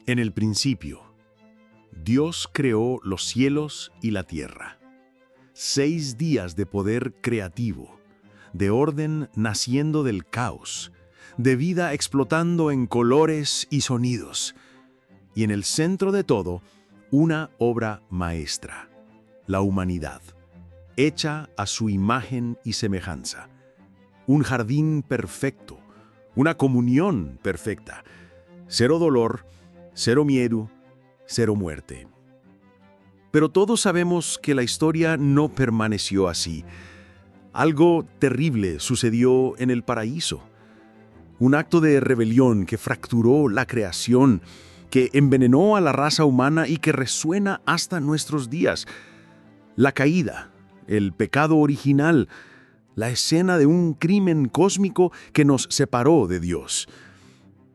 En el principio, Dios creó los cielos y la tierra. 6 días de poder creativo, de orden naciendo del caos, de vida explotando en colores y sonidos. Y en el centro de todo, una obra maestra, la humanidad, hecha a su imagen y semejanza. Un jardín perfecto, una comunión perfecta. Cero dolor, cero miedo, cero muerte. Pero todos sabemos que la historia no permaneció así. Algo terrible sucedió en el paraíso. Un acto de rebelión que fracturó la creación, que envenenó a la raza humana y que resuena hasta nuestros días. La caída, el pecado original, la escena de un crimen cósmico que nos separó de Dios.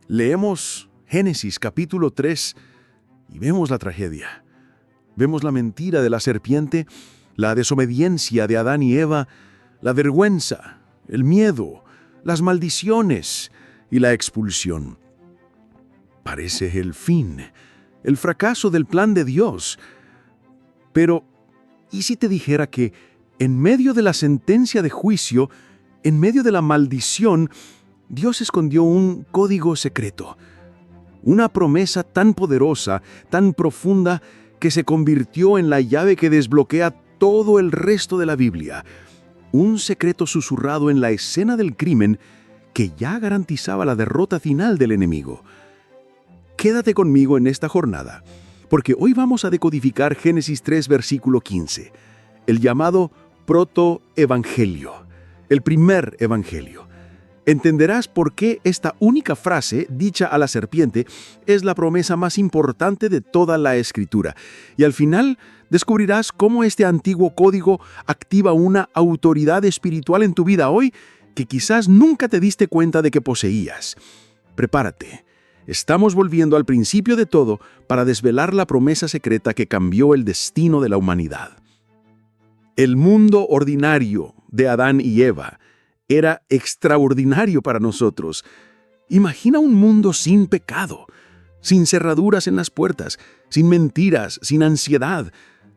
Leemos Génesis capítulo 3 y vemos la tragedia. Vemos la mentira de la serpiente, la desobediencia de Adán y Eva, la vergüenza, el miedo, las maldiciones y la expulsión. Parece el fin, el fracaso del plan de Dios. Pero, ¿y si te dijera que en medio de la sentencia de juicio, en medio de la maldición, Dios escondió un código secreto? Una promesa tan poderosa, tan profunda, que se convirtió en la llave que desbloquea todo el resto de la Biblia. Un secreto susurrado en la escena del crimen que ya garantizaba la derrota final del enemigo. Quédate conmigo en esta jornada, porque hoy vamos a decodificar Génesis 3, versículo 15, el llamado protoevangelio, el primer evangelio. Entenderás por qué esta única frase, dicha a la serpiente, es la promesa más importante de toda la Escritura. Y al final descubrirás cómo este antiguo código activa una autoridad espiritual en tu vida hoy que quizás nunca te diste cuenta de que poseías. Prepárate. Estamos volviendo al principio de todo para desvelar la promesa secreta que cambió el destino de la humanidad. El mundo ordinario de Adán y Eva era extraordinario para nosotros. Imagina un mundo sin pecado, sin cerraduras en las puertas, sin mentiras, sin ansiedad.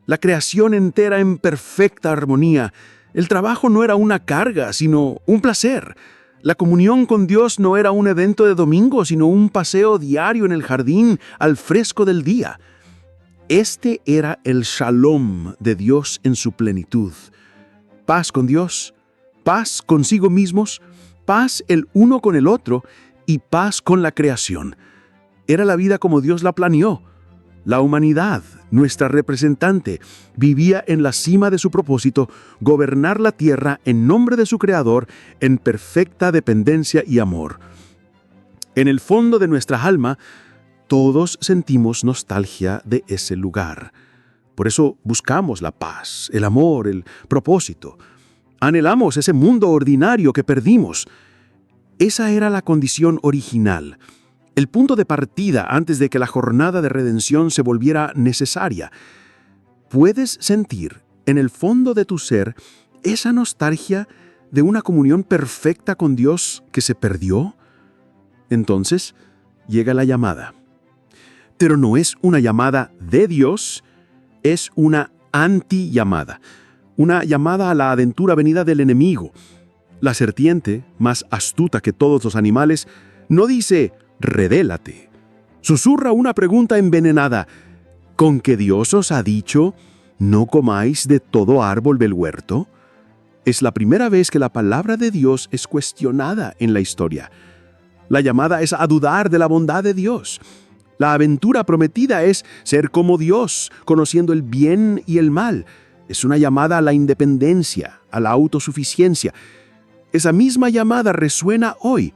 La creación entera en perfecta armonía. El trabajo no era una carga, sino un placer. La comunión con Dios no era un evento de domingo, sino un paseo diario en el jardín al fresco del día. Este era el shalom de Dios en su plenitud. Paz con Dios, paz consigo mismos, paz el uno con el otro y paz con la creación. Era la vida como Dios la planeó. La humanidad, nuestra representante, vivía en la cima de su propósito, gobernar la tierra en nombre de su Creador, en perfecta dependencia y amor. En el fondo de nuestra alma, todos sentimos nostalgia de ese lugar. Por eso buscamos la paz, el amor, el propósito. Anhelamos ese mundo ordinario que perdimos. Esa era la condición original, el punto de partida antes de que la jornada de redención se volviera necesaria. ¿Puedes sentir en el fondo de tu ser esa nostalgia de una comunión perfecta con Dios que se perdió? Entonces llega la llamada. Pero no es una llamada de Dios, es una anti-llamada. Una llamada a la aventura venida del enemigo. La serpiente, más astuta que todos los animales, no dice «revélate». Susurra una pregunta envenenada. ¿Con que Dios os ha dicho «no comáis de todo árbol del huerto»? Es la primera vez que la palabra de Dios es cuestionada en la historia. La llamada es a dudar de la bondad de Dios. La aventura prometida es ser como Dios, conociendo el bien y el mal. Es una llamada a la independencia, a la autosuficiencia. Esa misma llamada resuena hoy.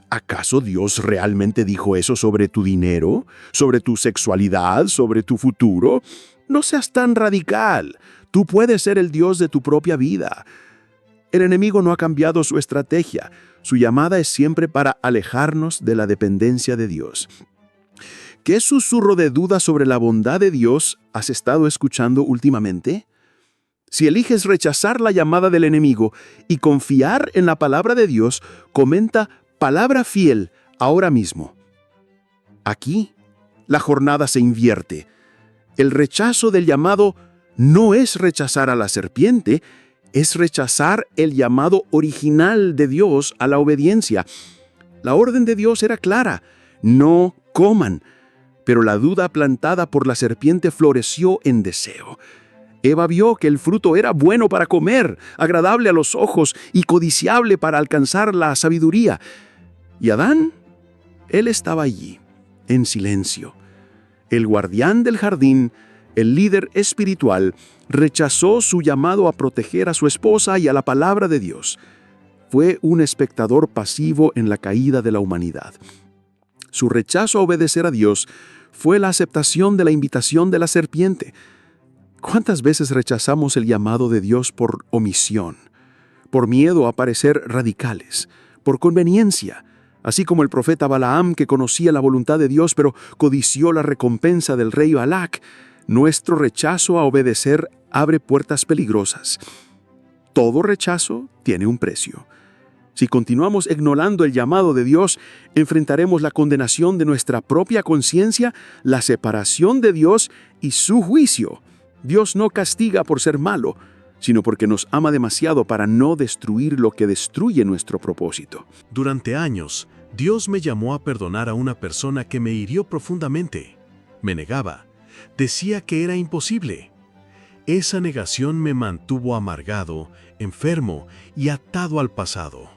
¿Acaso Dios realmente dijo eso sobre tu dinero, sobre tu sexualidad, sobre tu futuro? No seas tan radical. Tú puedes ser el Dios de tu propia vida. El enemigo no ha cambiado su estrategia. Su llamada es siempre para alejarnos de la dependencia de Dios. ¿Qué susurro de duda sobre la bondad de Dios has estado escuchando últimamente? Si eliges rechazar la llamada del enemigo y confiar en la palabra de Dios, comenta palabra fiel ahora mismo. Aquí la jornada se invierte. El rechazo del llamado no es rechazar a la serpiente, es rechazar el llamado original de Dios a la obediencia. La orden de Dios era clara: no coman. Pero la duda plantada por la serpiente floreció en deseo. Eva vio que el fruto era bueno para comer, agradable a los ojos y codiciable para alcanzar la sabiduría. Y Adán, él estaba allí, en silencio. El guardián del jardín, el líder espiritual, rechazó su llamado a proteger a su esposa y a la palabra de Dios. Fue un espectador pasivo en la caída de la humanidad. Su rechazo a obedecer a Dios fue la aceptación de la invitación de la serpiente. ¿Cuántas veces rechazamos el llamado de Dios por omisión, por miedo a parecer radicales, por conveniencia? Así como el profeta Balaam, que conocía la voluntad de Dios pero codició la recompensa del rey Balac, nuestro rechazo a obedecer abre puertas peligrosas. Todo rechazo tiene un precio. Si continuamos ignorando el llamado de Dios, enfrentaremos la condenación de nuestra propia conciencia, la separación de Dios y su juicio. Dios no castiga por ser malo, sino porque nos ama demasiado para no destruir lo que destruye nuestro propósito. Durante años, Dios me llamó a perdonar a una persona que me hirió profundamente. Me negaba. Decía que era imposible. Esa negación me mantuvo amargado, enfermo y atado al pasado.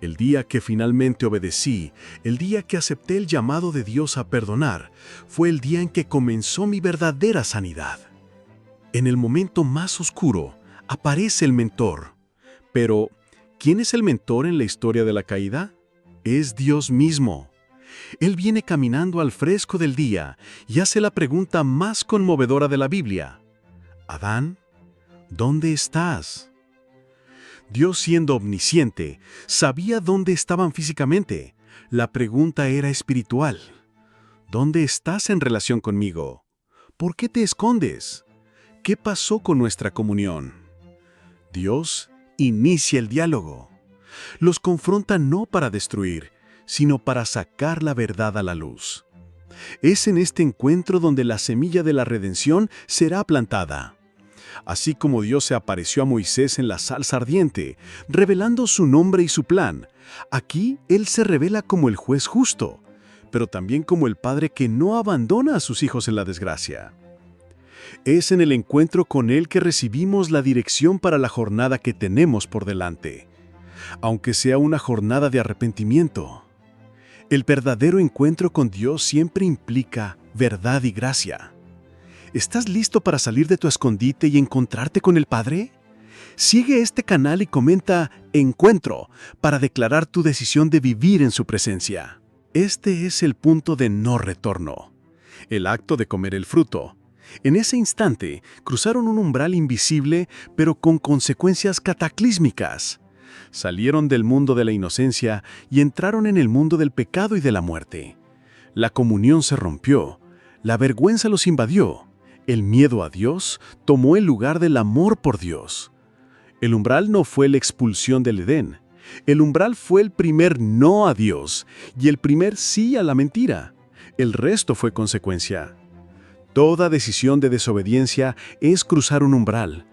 El día que finalmente obedecí, el día que acepté el llamado de Dios a perdonar, fue el día en que comenzó mi verdadera sanidad. En el momento más oscuro, aparece el mentor. Pero, ¿quién es el mentor en la historia de la caída? Es Dios mismo. Él viene caminando al fresco del día y hace la pregunta más conmovedora de la Biblia. Adán, ¿dónde estás? Dios, siendo omnisciente, sabía dónde estaban físicamente. La pregunta era espiritual. ¿Dónde estás en relación conmigo? ¿Por qué te escondes? ¿Qué pasó con nuestra comunión? Dios inicia el diálogo. Los confronta no para destruir, sino para sacar la verdad a la luz. Es en este encuentro donde la semilla de la redención será plantada. Así como Dios se apareció a Moisés en la salsa ardiente, revelando su nombre y su plan, aquí Él se revela como el juez justo, pero también como el padre que no abandona a sus hijos en la desgracia. Es en el encuentro con Él que recibimos la dirección para la jornada que tenemos por delante, aunque sea una jornada de arrepentimiento. El verdadero encuentro con Dios siempre implica verdad y gracia. ¿Estás listo para salir de tu escondite y encontrarte con el Padre? Sigue este canal y comenta Encuentro para declarar tu decisión de vivir en su presencia. Este es el punto de no retorno, el acto de comer el fruto. En ese instante, cruzaron un umbral invisible, pero con consecuencias cataclísmicas. Salieron del mundo de la inocencia y entraron en el mundo del pecado y de la muerte. La comunión se rompió, la vergüenza los invadió. El miedo a Dios tomó el lugar del amor por Dios. El umbral no fue la expulsión del Edén. El umbral fue el primer no a Dios y el primer sí a la mentira. El resto fue consecuencia. Toda decisión de desobediencia es cruzar un umbral.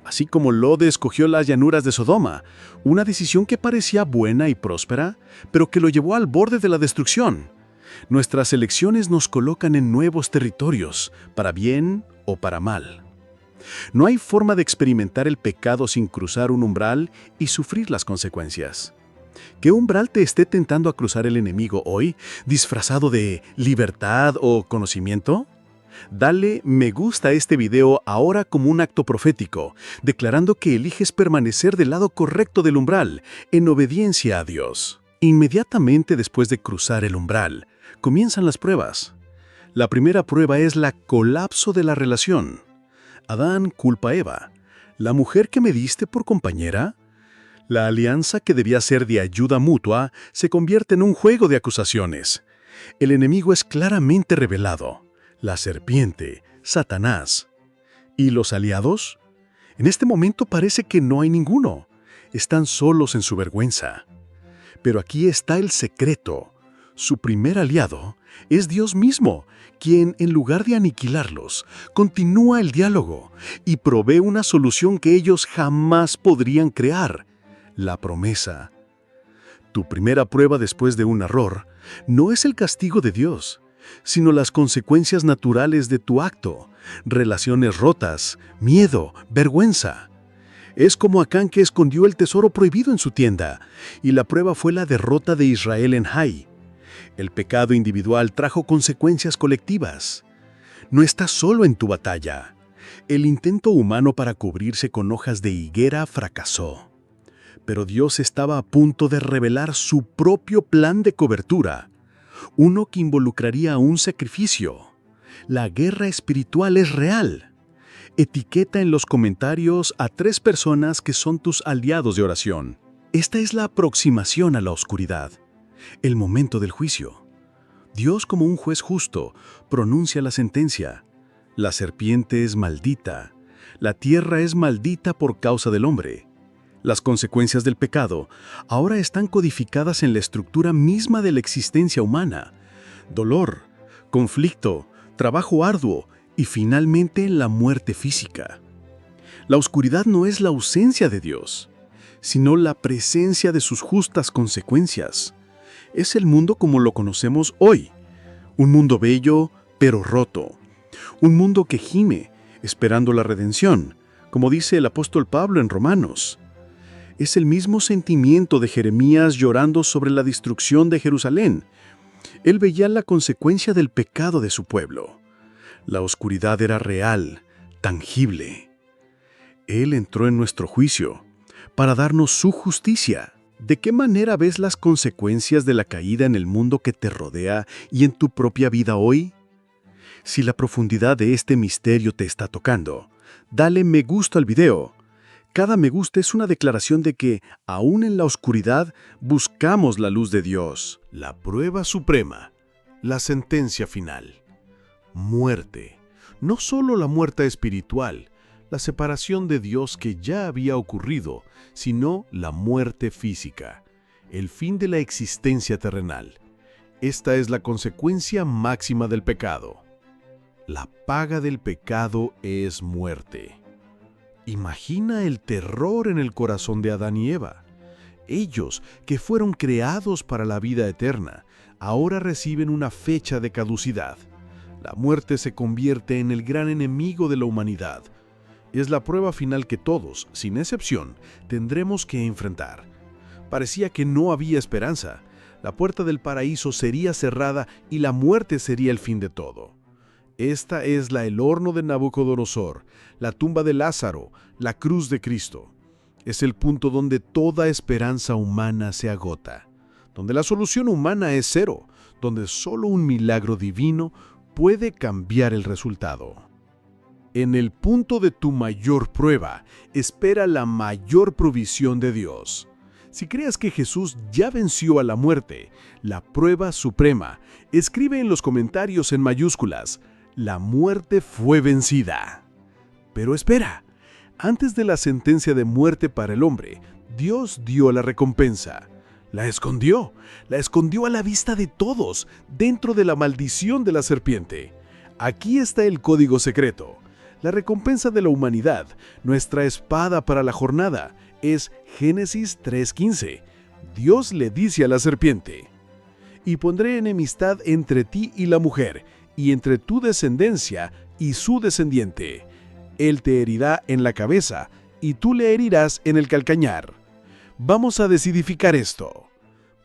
Así como Lot escogió las llanuras de Sodoma, una decisión que parecía buena y próspera, pero que lo llevó al borde de la destrucción. Nuestras elecciones nos colocan en nuevos territorios, para bien o para mal. No hay forma de experimentar el pecado sin cruzar un umbral y sufrir las consecuencias. ¿Qué umbral te esté tentando a cruzar el enemigo hoy, disfrazado de libertad o conocimiento? Dale me gusta a este video ahora como un acto profético, declarando que eliges permanecer del lado correcto del umbral, en obediencia a Dios. Inmediatamente después de cruzar el umbral, comienzan las pruebas. La primera prueba es la colapso de la relación. Adán culpa a Eva. ¿La mujer que me diste por compañera? La alianza que debía ser de ayuda mutua se convierte en un juego de acusaciones. El enemigo es claramente revelado. La serpiente, Satanás. ¿Y los aliados? En este momento parece que no hay ninguno. Están solos en su vergüenza. Pero aquí está el secreto. Su primer aliado es Dios mismo, quien, en lugar de aniquilarlos, continúa el diálogo y provee una solución que ellos jamás podrían crear: la promesa. Tu primera prueba después de un error no es el castigo de Dios, sino las consecuencias naturales de tu acto: relaciones rotas, miedo, vergüenza. Es como Acán, que escondió el tesoro prohibido en su tienda, y la prueba fue la derrota de Israel en Hai. El pecado individual trajo consecuencias colectivas. No estás solo en tu batalla. El intento humano para cubrirse con hojas de higuera fracasó. Pero Dios estaba a punto de revelar su propio plan de cobertura, uno que involucraría un sacrificio. La guerra espiritual es real. Etiqueta en los comentarios a 3 personas que son tus aliados de oración. Esta es la aproximación a la oscuridad, el momento del juicio. Dios, como un juez justo, pronuncia la sentencia. La serpiente es maldita. La tierra es maldita por causa del hombre. Las consecuencias del pecado ahora están codificadas en la estructura misma de la existencia humana: dolor, conflicto, trabajo arduo y finalmente la muerte física. La oscuridad no es la ausencia de Dios, sino la presencia de sus justas consecuencias. Es el mundo como lo conocemos hoy: un mundo bello pero roto, un mundo que gime esperando la redención, como dice el apóstol Pablo en Romanos. Es el mismo sentimiento de Jeremías llorando sobre la destrucción de Jerusalén. Él veía la consecuencia del pecado de su pueblo. La oscuridad era real, tangible. Él entró en nuestro juicio para darnos su justicia. ¿De qué manera ves las consecuencias de la caída en el mundo que te rodea y en tu propia vida hoy? Si la profundidad de este misterio te está tocando, dale me gusta al video. Cada me gusta es una declaración de que, aún en la oscuridad, buscamos la luz de Dios. La prueba suprema, la sentencia final. Muerte. No solo la muerte espiritual, la separación de Dios que ya había ocurrido, sino la muerte física, el fin de la existencia terrenal. Esta es la consecuencia máxima del pecado. La paga del pecado es muerte. Imagina el terror en el corazón de Adán y Eva. Ellos, que fueron creados para la vida eterna, ahora reciben una fecha de caducidad. La muerte se convierte en el gran enemigo de la humanidad. Es la prueba final que todos, sin excepción, tendremos que enfrentar. Parecía que no había esperanza. La puerta del paraíso sería cerrada y la muerte sería el fin de todo. Esta es el horno de Nabucodonosor, la tumba de Lázaro, la cruz de Cristo. Es el punto donde toda esperanza humana se agota, donde la solución humana es cero, donde solo un milagro divino puede cambiar el resultado. En el punto de tu mayor prueba, espera la mayor provisión de Dios. Si crees que Jesús ya venció a la muerte, la prueba suprema, escribe en los comentarios en mayúsculas: la muerte fue vencida. Pero espera, antes de la sentencia de muerte para el hombre, Dios dio la recompensa. La escondió a la vista de todos, dentro de la maldición de la serpiente. Aquí está el código secreto. La recompensa de la humanidad, nuestra espada para la jornada, es Génesis 3:15. Dios le dice a la serpiente: y pondré enemistad entre ti y la mujer, y entre tu descendencia y su descendiente. Él te herirá en la cabeza, y tú le herirás en el calcañar. Vamos a descodificar esto.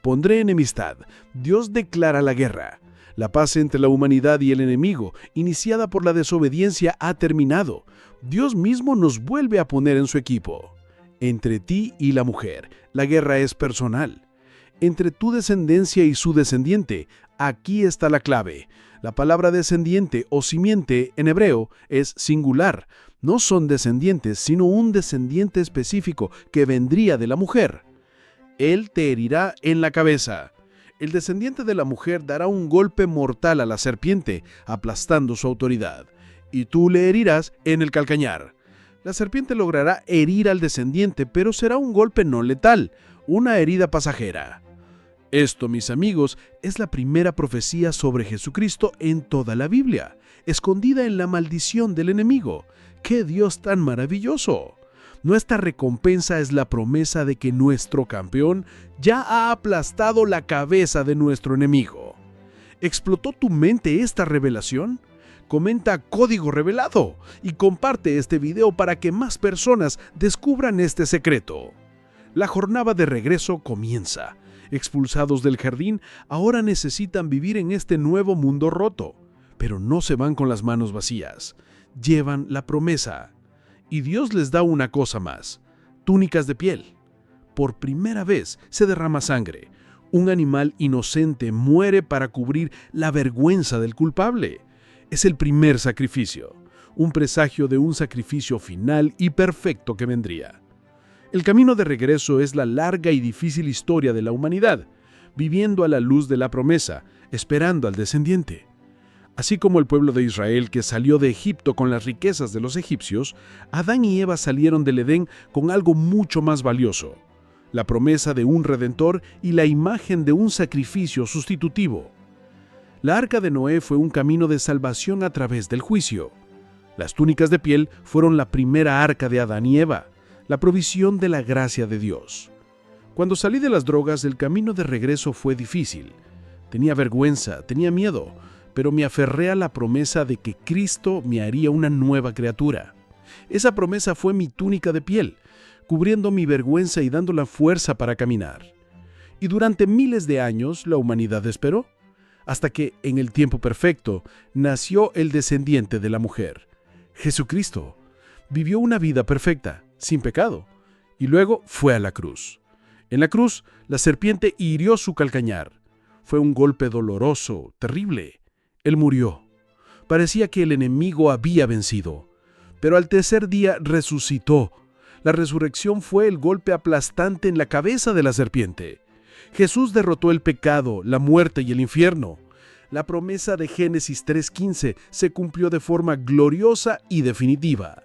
Pondré enemistad. Dios declara la guerra. La paz entre la humanidad y el enemigo, iniciada por la desobediencia, ha terminado. Dios mismo nos vuelve a poner en su equipo. Entre ti y la mujer, la guerra es personal. Entre tu descendencia y su descendiente, aquí está la clave. La palabra descendiente o simiente en hebreo es singular. No son descendientes, sino un descendiente específico que vendría de la mujer. Él te herirá en la cabeza. El descendiente de la mujer dará un golpe mortal a la serpiente, aplastando su autoridad, y tú le herirás en el calcañar. La serpiente logrará herir al descendiente, pero será un golpe no letal, una herida pasajera. Esto, mis amigos, es la primera profecía sobre Jesucristo en toda la Biblia, escondida en la maldición del enemigo. ¡Qué Dios tan maravilloso! Nuestra recompensa es la promesa de que nuestro campeón ya ha aplastado la cabeza de nuestro enemigo. ¿Explotó tu mente esta revelación? Comenta Código Revelado y comparte este video para que más personas descubran este secreto. La jornada de regreso comienza. Expulsados del jardín, ahora necesitan vivir en este nuevo mundo roto, pero no se van con las manos vacías. Llevan la promesa. Y Dios les da una cosa más: túnicas de piel. Por primera vez se derrama sangre. Un animal inocente muere para cubrir la vergüenza del culpable. Es el primer sacrificio, un presagio de un sacrificio final y perfecto que vendría. El camino de regreso es la larga y difícil historia de la humanidad, viviendo a la luz de la promesa, esperando al descendiente. Así como el pueblo de Israel que salió de Egipto con las riquezas de los egipcios, Adán y Eva salieron del Edén con algo mucho más valioso: la promesa de un redentor y la imagen de un sacrificio sustitutivo. La arca de Noé fue un camino de salvación a través del juicio. Las túnicas de piel fueron la primera arca de Adán y Eva, la provisión de la gracia de Dios. Cuando salí de las drogas, el camino de regreso fue difícil. Tenía vergüenza, tenía miedo, pero me aferré a la promesa de que Cristo me haría una nueva criatura. Esa promesa fue mi túnica de piel, cubriendo mi vergüenza y dando la fuerza para caminar. Y durante miles de años la humanidad esperó, hasta que, en el tiempo perfecto, nació el descendiente de la mujer. Jesucristo vivió una vida perfecta, sin pecado, y luego fue a la cruz. En la cruz, la serpiente hirió su calcañar. Fue un golpe doloroso, terrible. Él murió. Parecía que el enemigo había vencido, pero al tercer día resucitó. La resurrección fue el golpe aplastante en la cabeza de la serpiente. Jesús derrotó el pecado, la muerte y el infierno. La promesa de Génesis 3:15 se cumplió de forma gloriosa y definitiva.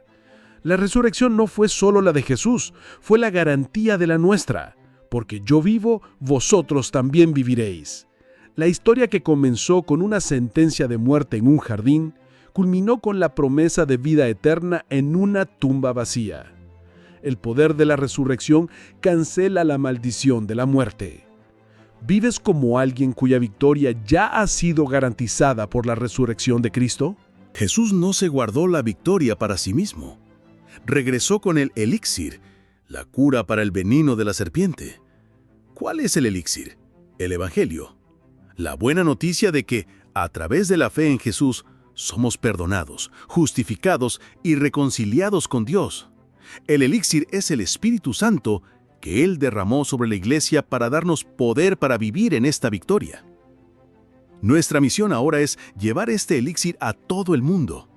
La resurrección no fue solo la de Jesús, fue la garantía de la nuestra. Porque yo vivo, vosotros también viviréis. La historia que comenzó con una sentencia de muerte en un jardín, culminó con la promesa de vida eterna en una tumba vacía. El poder de la resurrección cancela la maldición de la muerte. ¿Vives como alguien cuya victoria ya ha sido garantizada por la resurrección de Cristo? Jesús no se guardó la victoria para sí mismo. Regresó con el elixir, la cura para el veneno de la serpiente. ¿Cuál es el elixir? El Evangelio. La buena noticia de que, a través de la fe en Jesús, somos perdonados, justificados y reconciliados con Dios. El elixir es el Espíritu Santo que Él derramó sobre la iglesia para darnos poder para vivir en esta victoria. Nuestra misión ahora es llevar este elixir a todo el mundo.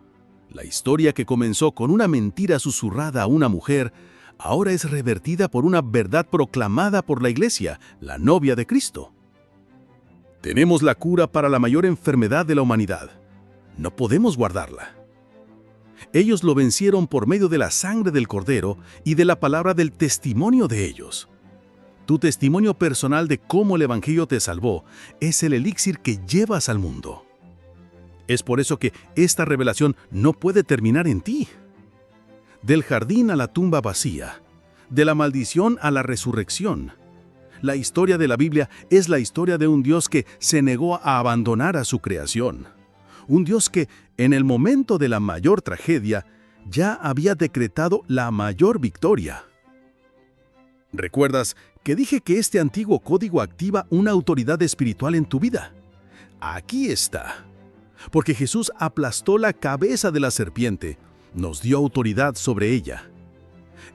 La historia que comenzó con una mentira susurrada a una mujer, ahora es revertida por una verdad proclamada por la iglesia, la novia de Cristo. Tenemos la cura para la mayor enfermedad de la humanidad. No podemos guardarla. Ellos lo vencieron por medio de la sangre del Cordero y de la palabra del testimonio de ellos. Tu testimonio personal de cómo el Evangelio te salvó es el elixir que llevas al mundo. Es por eso que esta revelación no puede terminar en ti. Del jardín a la tumba vacía, de la maldición a la resurrección. La historia de la Biblia es la historia de un Dios que se negó a abandonar a su creación. Un Dios que, en el momento de la mayor tragedia, ya había decretado la mayor victoria. ¿Recuerdas que dije que este antiguo código activa una autoridad espiritual en tu vida? Aquí está. Porque Jesús aplastó la cabeza de la serpiente, nos dio autoridad sobre ella.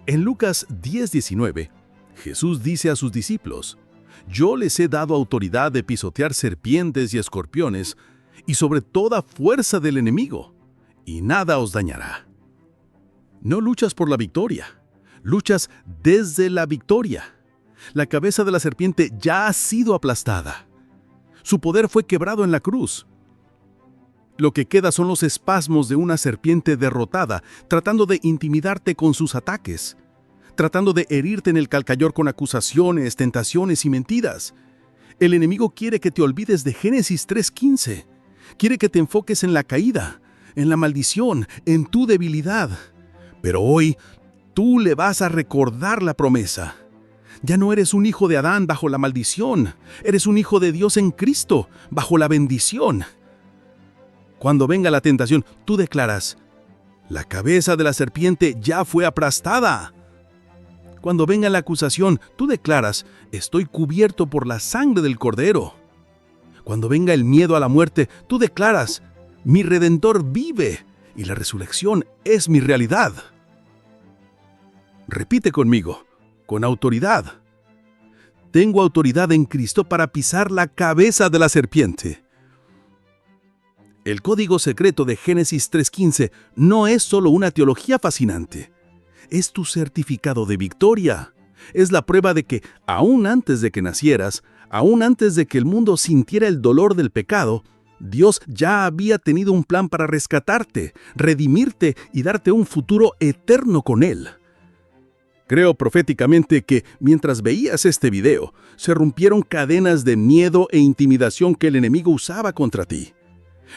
En Lucas 10:19, Jesús dice a sus discípulos: «Yo les he dado autoridad de pisotear serpientes y escorpiones, y sobre toda fuerza del enemigo, y nada os dañará». No luchas por la victoria, luchas desde la victoria. La cabeza de la serpiente ya ha sido aplastada. Su poder fue quebrado en la cruz. Lo que queda son los espasmos de una serpiente derrotada, tratando de intimidarte con sus ataques, tratando de herirte en el calcañar con acusaciones, tentaciones y mentiras. El enemigo quiere que te olvides de Génesis 3:15. Quiere que te enfoques en la caída, en la maldición, en tu debilidad. Pero hoy, tú le vas a recordar la promesa. Ya no eres un hijo de Adán bajo la maldición. Eres un hijo de Dios en Cristo, bajo la bendición. Cuando venga la tentación, tú declaras: la cabeza de la serpiente ya fue aplastada. Cuando venga la acusación, tú declaras: estoy cubierto por la sangre del Cordero. Cuando venga el miedo a la muerte, tú declaras: mi Redentor vive y la resurrección es mi realidad. Repite conmigo, con autoridad: tengo autoridad en Cristo para pisar la cabeza de la serpiente. El código secreto de Génesis 3:15 no es solo una teología fascinante. Es tu certificado de victoria. Es la prueba de que, aún antes de que nacieras, aún antes de que el mundo sintiera el dolor del pecado, Dios ya había tenido un plan para rescatarte, redimirte y darte un futuro eterno con Él. Creo proféticamente que, mientras veías este video, se rompieron cadenas de miedo e intimidación que el enemigo usaba contra ti.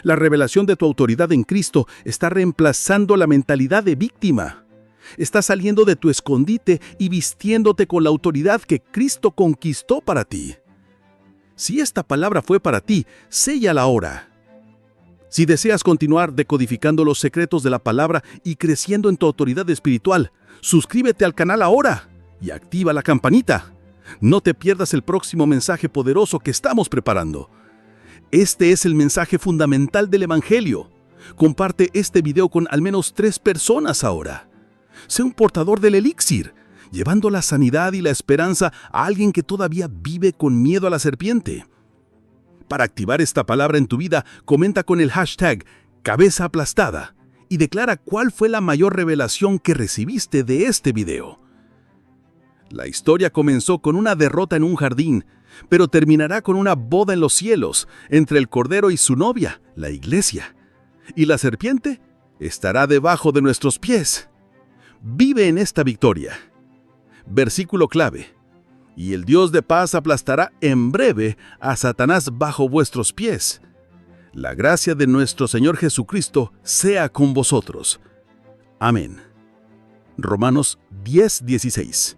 La revelación de tu autoridad en Cristo está reemplazando la mentalidad de víctima. Estás saliendo de tu escondite y vistiéndote con la autoridad que Cristo conquistó para ti. Si esta palabra fue para ti, séllala ahora. Si deseas continuar decodificando los secretos de la palabra y creciendo en tu autoridad espiritual, suscríbete al canal ahora y activa la campanita. No te pierdas el próximo mensaje poderoso que estamos preparando. Este es el mensaje fundamental del Evangelio. Comparte este video con al menos 3 personas ahora. Sé un portador del elixir, llevando la sanidad y la esperanza a alguien que todavía vive con miedo a la serpiente. Para activar esta palabra en tu vida, comenta con el hashtag cabeza aplastada y declara cuál fue la mayor revelación que recibiste de este video. La historia comenzó con una derrota en un jardín, pero terminará con una boda en los cielos entre el Cordero y su novia, la Iglesia. Y la serpiente estará debajo de nuestros pies. Vive en esta victoria. Versículo clave: y el Dios de paz aplastará en breve a Satanás bajo vuestros pies. La gracia de nuestro Señor Jesucristo sea con vosotros. Amén. Romanos 10:16.